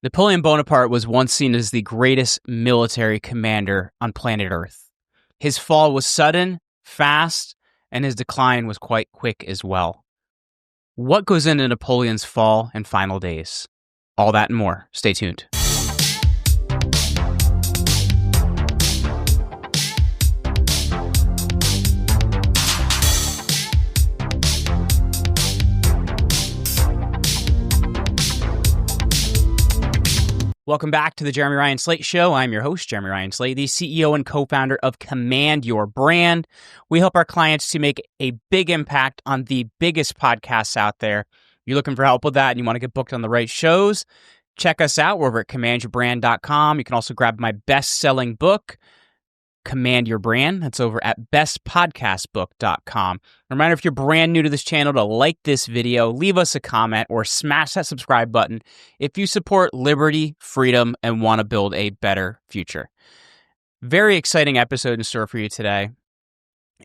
Napoleon Bonaparte was once seen as the greatest military commander on planet Earth. His fall was sudden, fast, and his decline was quite quick as well. What goes into Napoleon's fall and final days? All that and more. Stay tuned. Welcome back to the Jeremy Ryan Slate Show. I'm your host, Jeremy Ryan Slate, the CEO and co-founder of Command Your Brand. We help our clients to make a big impact on the biggest podcasts out there. You're looking for help with that and you want to get booked on the right shows? Check us out. We're over at commandyourbrand.com. You can also grab my best-selling book, Command Your Brand. That's over at bestpodcastbook.com. Reminder, if you're brand new to this channel, to like this video, leave us a comment, or smash that subscribe button if you support liberty, freedom, and want to build a better future. Very exciting episode in store for you today,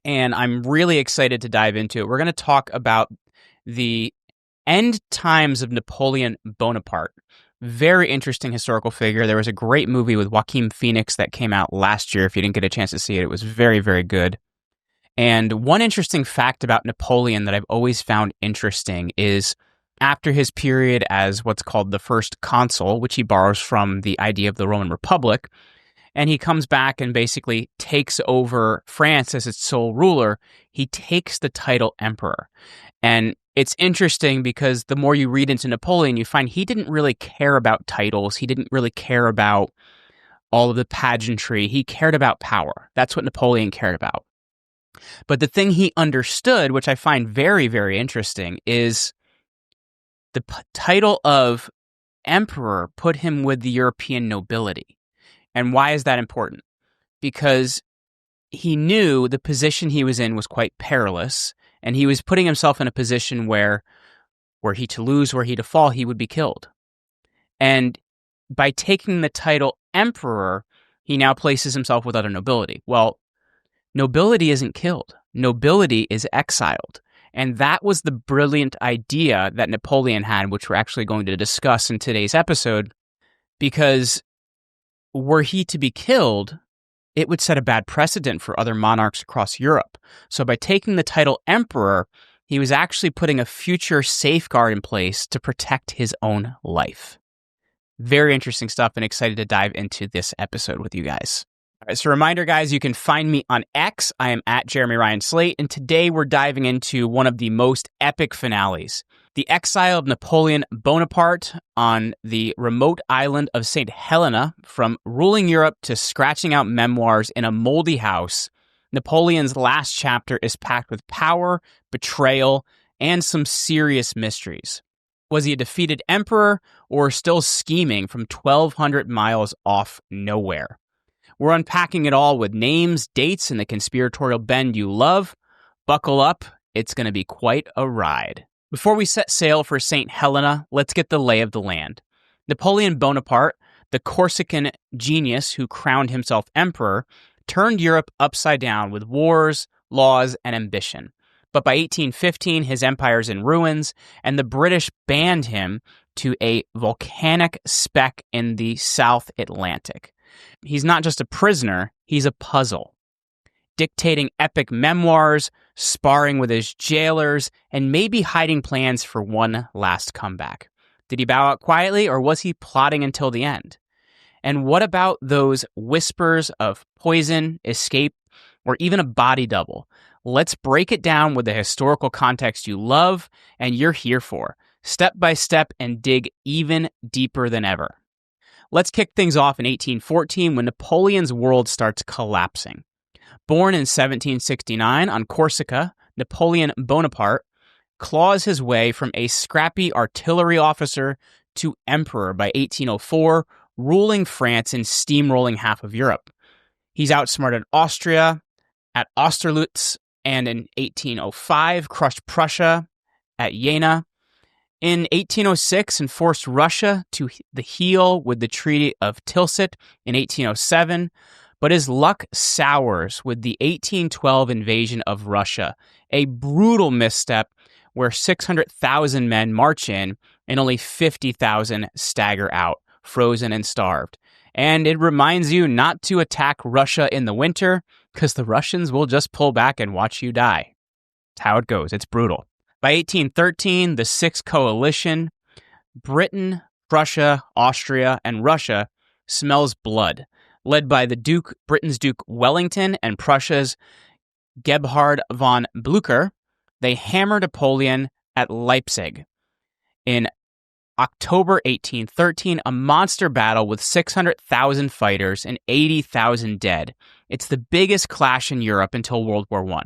and I'm really excited to dive into it. We're going to talk about the end times of Napoleon Bonaparte. Very interesting historical figure. There was a great movie with Joaquin Phoenix that came out last year. If you didn't get a chance to see it, it was very, very good. And one interesting fact about Napoleon that I've always found interesting is after his period as what's called the first consul, which he borrows from the idea of the Roman Republic, and he comes back and basically takes over France as its sole ruler, he takes the title emperor. And it's interesting because the more you read into Napoleon, you find he didn't really care about titles. He didn't really care about all of the pageantry. He cared about power. That's what Napoleon cared about. But the thing he understood, which I find very, very interesting, is the title of emperor put him with the European nobility. And why is that important? Because he knew the position he was in was quite perilous, and he was putting himself in a position where were he to lose, were he to fall, he would be killed. And by taking the title emperor, he now places himself with other nobility. Well, nobility isn't killed. Nobility is exiled. And that was the brilliant idea that Napoleon had, which we're actually going to discuss in today's episode, because were he to be killed, it would set a bad precedent for other monarchs across Europe. So by taking the title emperor, he was actually putting a future safeguard in place to protect his own life. Very interesting stuff, and excited to dive into this episode with you guys. All right, so reminder, guys, you can find me on X. I am at Jeremy Ryan Slate, and today we're diving into one of the most epic finales, the Exile of Napoleon Bonaparte on the remote island of St. Helena. From ruling Europe to scratching out memoirs in a moldy house, Napoleon's last chapter is packed with power, betrayal, and some serious mysteries. Was he a defeated emperor or still scheming from 1,200 miles off nowhere? We're unpacking it all with names, dates, and the conspiratorial bend you love. Buckle up, it's going to be quite a ride. Before we set sail for St. Helena, let's get the lay of the land. Napoleon Bonaparte, the Corsican genius who crowned himself emperor, turned Europe upside down with wars, laws, and ambition. But by 1815, his empire's in ruins, and the British banned him to a volcanic speck in the South Atlantic. He's not just a prisoner, he's a puzzle, dictating epic memoirs, sparring with his jailers, and maybe hiding plans for one last comeback. Did he bow out quietly, or was he plotting until the end? And what about those whispers of poison, escape, or even a body double? Let's break it down with the historical context you love and you're here for, step by step, and dig even deeper than ever. Let's kick things off in 1814 when Napoleon's world starts collapsing. Born in 1769 on Corsica, Napoleon Bonaparte claws his way from a scrappy artillery officer to emperor by 1804, ruling France and steamrolling half of Europe. He's outsmarted Austria at Austerlitz, and in 1805 crushed Prussia at Jena. In 1806, and forced Russia to the heel with the Treaty of Tilsit in 1807, but his luck sours with the 1812 invasion of Russia, a brutal misstep where 600,000 men march in and only 50,000 stagger out, frozen and starved. And it reminds you not to attack Russia in the winter, because the Russians will just pull back and watch you die. That's how it goes. It's brutal. By 1813, the Sixth Coalition, Britain, Prussia, Austria, and Russia, smells blood, led by Britain's Duke Wellington and Prussia's Gebhard von Blücher. They hammer Napoleon at Leipzig. In October 1813, a monster battle with 600,000 fighters and 80,000 dead. It's the biggest clash in Europe until World War I.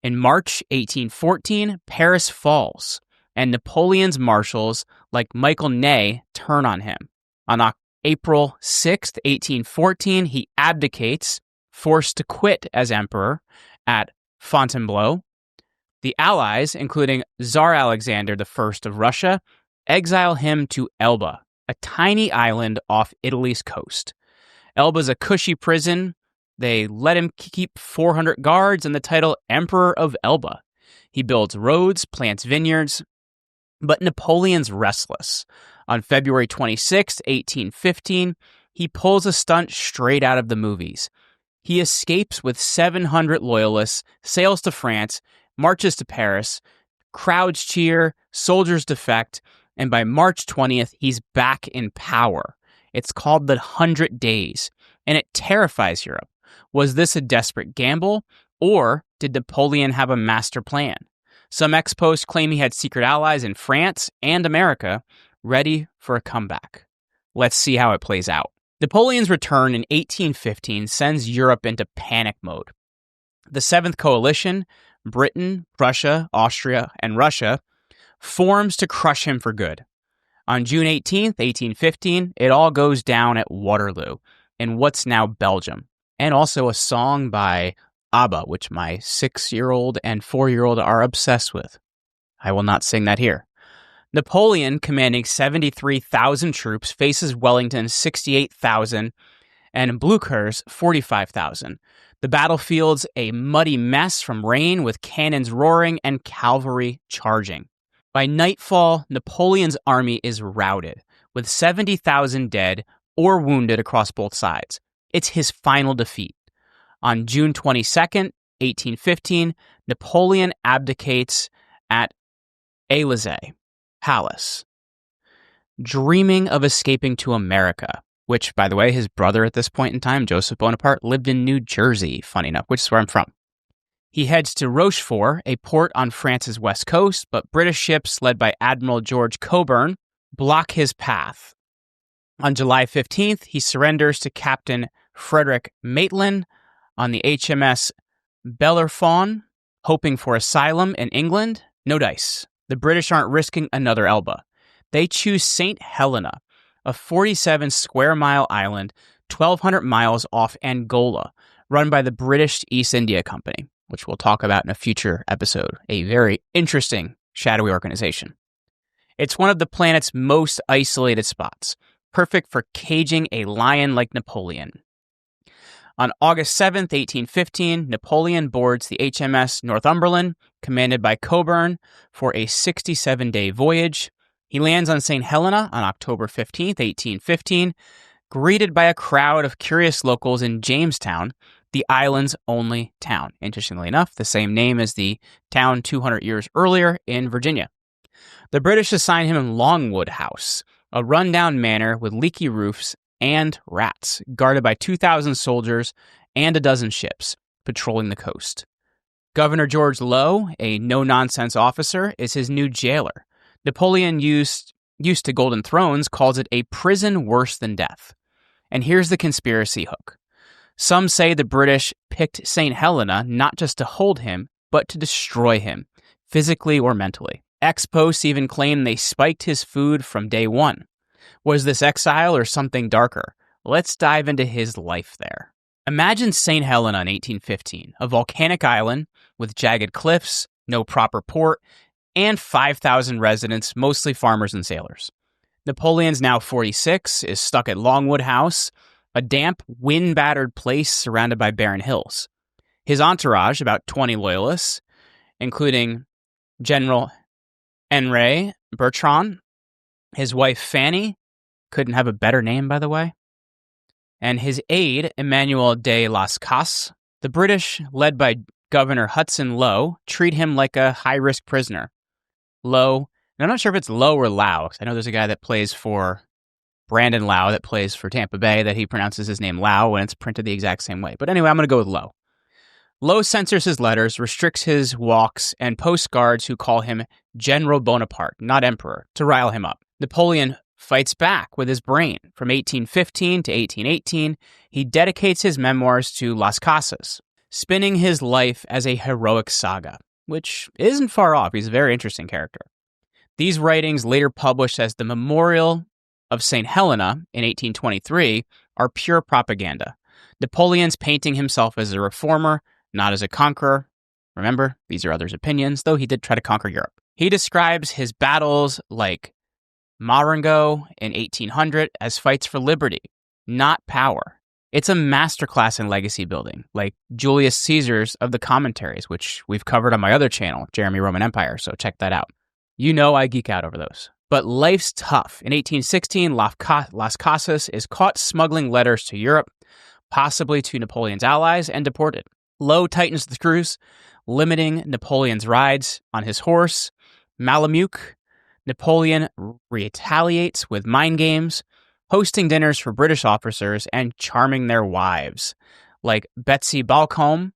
In March 1814, Paris falls, and Napoleon's marshals, like Michael Ney, turn on him. On April 6, 1814, he abdicates, forced to quit as emperor at Fontainebleau. The Allies, including Tsar Alexander I of Russia, exile him to Elba, a tiny island off Italy's coast. Elba's a cushy prison. They let him keep 400 guards and the title Emperor of Elba. He builds roads, plants vineyards, but Napoleon's restless. On February 26, 1815, he pulls a stunt straight out of the movies. He escapes with 700 loyalists, sails to France, marches to Paris, crowds cheer, soldiers defect, and by March 20th, he's back in power. It's called the 100 Days, and it terrifies Europe. Was this a desperate gamble, or did Napoleon have a master plan? Some ex-posts claim he had secret allies in France and America ready for a comeback. Let's see how it plays out. Napoleon's return in 1815 sends Europe into panic mode. The Seventh Coalition, Britain, Prussia, Austria, and Russia, forms to crush him for good. On June 18, 1815, it all goes down at Waterloo, in what's now Belgium, and also a song by Abba, which my 6-year-old and 4-year-old are obsessed with. I will not sing that here. Napoleon, commanding 73,000 troops, faces Wellington's 68,000 and Blücher's 45,000. The battlefield's a muddy mess from rain with cannons roaring and cavalry charging. By nightfall, Napoleon's army is routed, with 70,000 dead or wounded across both sides. It's his final defeat. On June 22nd, 1815, Napoleon abdicates at Élysée Palace, dreaming of escaping to America, which, by the way, his brother at this point in time, Joseph Bonaparte, lived in New Jersey, funny enough, which is where I'm from. He heads to Rochefort, a port on France's west coast, but British ships led by Admiral George Cockburn block his path. On July 15th, he surrenders to Captain Frederick Maitland on the HMS Bellerophon, hoping for asylum in England. No dice. The British aren't risking another Elba. They choose St. Helena, a 47-square-mile island 1,200 miles off Angola, run by the British East India Company, which we'll talk about in a future episode. A very interesting, shadowy organization. It's one of the planet's most isolated spots, perfect for caging a lion like Napoleon. On August 7th, 1815, Napoleon boards the HMS Northumberland, commanded by Cockburn, for a 67-day voyage. He lands on St. Helena on October 15th, 1815, greeted by a crowd of curious locals in Jamestown, the island's only town. Interestingly enough, the same name as the town 200 years earlier in Virginia. The British assign him Longwood House, a rundown manor with leaky roofs and rats, guarded by 2,000 soldiers and a dozen ships patrolling the coast. Governor George Lowe, a no-nonsense officer, is his new jailer. Napoleon, used to golden thrones, calls it a prison worse than death. And here's the conspiracy hook. Some say the British picked St. Helena not just to hold him, but to destroy him, physically or mentally. Ex-posts even claim they spiked his food from day one. Was this exile or something darker? Let's dive into his life there. Imagine St. Helena in 1815, a volcanic island with jagged cliffs, no proper port, and 5,000 residents, mostly farmers and sailors. Napoleon's now 46, is stuck at Longwood House, a damp, wind-battered place surrounded by barren hills. His entourage, about 20 loyalists, including General Henri Bertrand, his wife Fanny, Couldn't have a better name, by the way. And his aide, Emmanuel de las Casas, the British, led by Governor Hudson Lowe, treat him like a high-risk prisoner. Lowe, and I'm not sure if it's Lowe or Lau, because I know there's a guy that plays for Brandon Lau that plays for Tampa Bay that he pronounces his name Lau when it's printed the exact same way. But anyway, I'm going to go with Lowe. Lowe censors his letters, restricts his walks, and posts guards who call him General Bonaparte, not Emperor, to rile him up. Napoleon fights back with his brain. From 1815 to 1818, he dedicates his memoirs to Las Casas, spinning his life as a heroic saga, which isn't far off. He's a very interesting character. These writings, later published as the Memorial of St. Helena in 1823, are pure propaganda. Napoleon's painting himself as a reformer, not as a conqueror. Remember, these are others' opinions, though he did try to conquer Europe. He describes his battles like Marengo in 1800 as fights for liberty, not power. It's a masterclass in legacy building, like Julius Caesar's of the commentaries, which we've covered on my other channel, Jeremy Roman Empire, so check that out. You know I geek out over those. But life's tough. In 1816, Las Casas is caught smuggling letters to Europe, possibly to Napoleon's allies, and deported. Lowe tightens the screws, limiting Napoleon's rides on his horse. Malamute, Napoleon retaliates with mind games, hosting dinners for British officers and charming their wives, like Betsy Balcombe,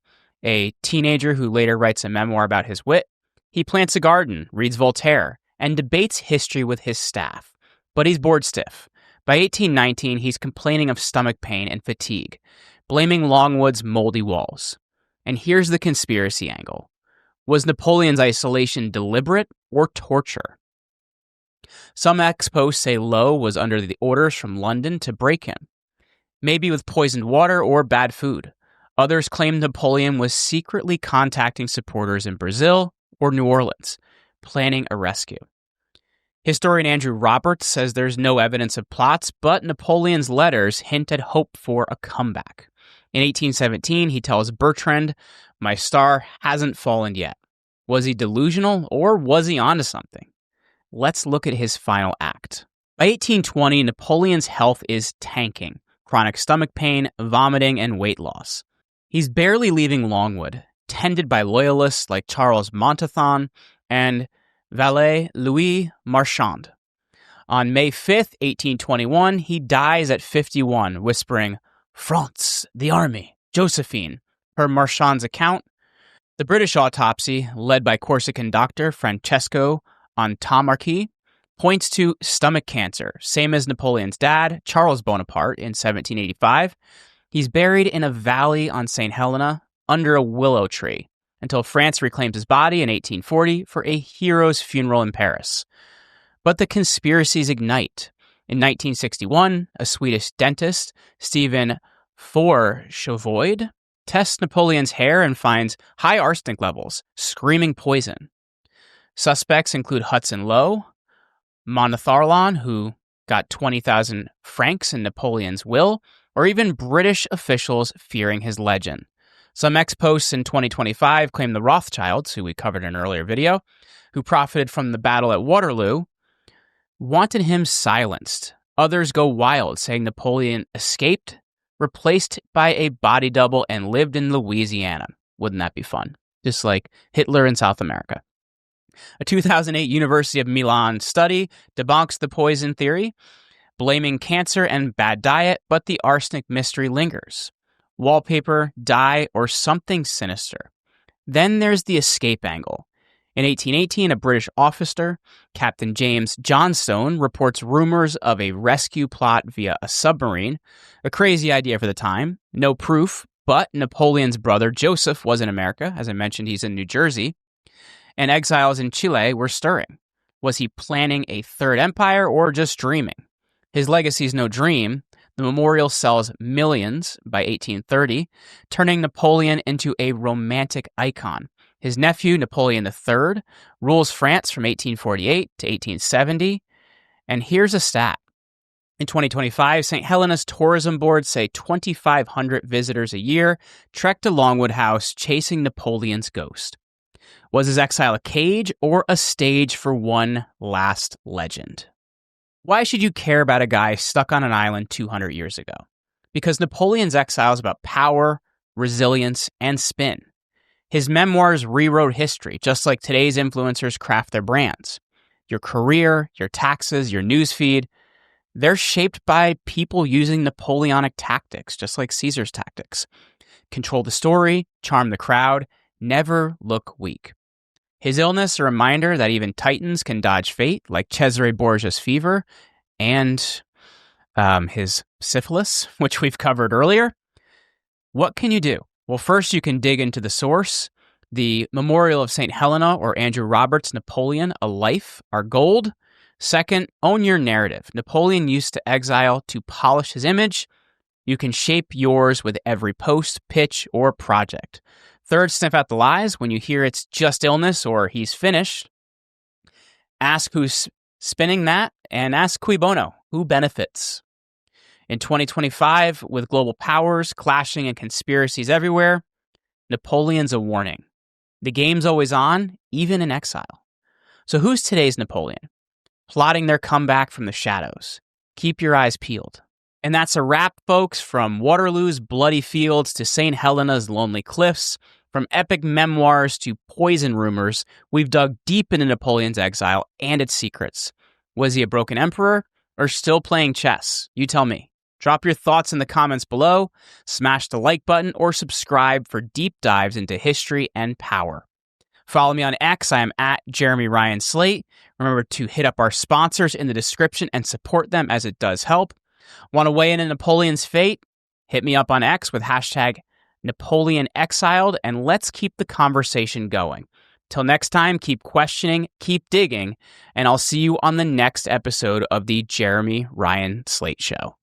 a teenager who later writes a memoir about his wit. He plants a garden, reads Voltaire, and debates history with his staff. But he's bored stiff. By 1819, he's complaining of stomach pain and fatigue, blaming Longwood's moldy walls. And here's the conspiracy angle. Was Napoleon's isolation deliberate or torture? Some ex-posts say Lowe was under the orders from London to break him, maybe with poisoned water or bad food. Others claim Napoleon was secretly contacting supporters in Brazil or New Orleans, planning a rescue. Historian Andrew Roberts says there's no evidence of plots, but Napoleon's letters hint at hope for a comeback. In 1817, he tells Bertrand, "My star hasn't fallen yet." Was he delusional, or was he onto something? Let's look at his final act. By 1820, Napoleon's health is tanking. Chronic stomach pain, vomiting, and weight loss. He's barely leaving Longwood, tended by loyalists like Charles Montauthon and valet Louis Marchand. On May 5th, 1821, he dies at 51, whispering, "France, the army, Josephine," per Marchand's account. The British autopsy, led by Corsican doctor Francesco Antamarchi, points to stomach cancer, same as Napoleon's dad, Charles Bonaparte, in 1785. He's buried in a valley on St. Helena under a willow tree until France reclaims his body in 1840 for a hero's funeral in Paris. But the conspiracies ignite. In 1961, a Swedish dentist, Stephen Forschovoid, tests Napoleon's hair and finds high arsenic levels, screaming poison. Suspects include Hudson Lowe, Monatharlon, who got 20,000 francs in Napoleon's will, or even British officials fearing his legend. Some ex-posts in 2025 claim the Rothschilds, who we covered in an earlier video, who profited from the battle at Waterloo, wanted him silenced. Others go wild, saying Napoleon escaped, replaced by a body double, and lived in Louisiana. Wouldn't that be fun? Just like Hitler in South America. A 2008 University of Milan study debunks the poison theory, blaming cancer and bad diet, but the arsenic mystery lingers. Wallpaper, dye, or something sinister. Then there's the escape angle. In 1818, a British officer, Captain James Johnstone, reports rumors of a rescue plot via a submarine. A crazy idea for the time. No proof, but Napoleon's brother Joseph was in America. As I mentioned, he's in New Jersey. And exiles in Chile were stirring. Was he planning a third empire or just dreaming? His legacy is no dream. The memorial sells millions by 1830, turning Napoleon into a romantic icon. His nephew, Napoleon III, rules France from 1848 to 1870. And here's a stat. In 2025, St. Helena's tourism board say 2,500 visitors a year trek to Longwood House chasing Napoleon's ghost. Was his exile a cage or a stage for one last legend? Why should you care about a guy stuck on an island 200 years ago? Because Napoleon's Exile is about power, resilience, and spin. His memoirs rewrote history, just like today's influencers craft their brands. Your career, your taxes, your newsfeed, they're shaped by people using Napoleonic tactics, just like Caesar's tactics. Control the story, charm the crowd, never look weak. His illness, a reminder that even titans can dodge fate, like Cesare Borgia's fever, and his syphilis, which we've covered earlier. What can you do? Well, first you can dig into the source. The Memorial of St. Helena or Andrew Roberts' Napoleon, A Life, are gold. Second, own your narrative. Napoleon used to exile to polish his image. You can shape yours with every post, pitch, or project. Third, sniff out the lies. When you hear it's just illness or he's finished, ask who's spinning that and ask cui bono, who benefits. In 2025, with global powers clashing and conspiracies everywhere, Napoleon's a warning. The game's always on, even in exile. So who's today's Napoleon? Plotting their comeback from the shadows. Keep your eyes peeled. And that's a wrap, folks, from Waterloo's bloody fields to St. Helena's lonely cliffs, from epic memoirs to poison rumors. We've dug deep into Napoleon's exile and its secrets. Was he a broken emperor or still playing chess? You tell me. Drop your thoughts in the comments below, smash the like button, or subscribe for deep dives into history and power. Follow me on X. I am at Jeremy Ryan Slate. Remember to hit up our sponsors in the description and support them as it does help. Want to weigh in on Napoleon's fate? Hit me up on X with hashtag Napoleon Exiled, and let's keep the conversation going. Till next time, keep questioning, keep digging, and I'll see you on the next episode of the Jeremy Ryan Slate Show.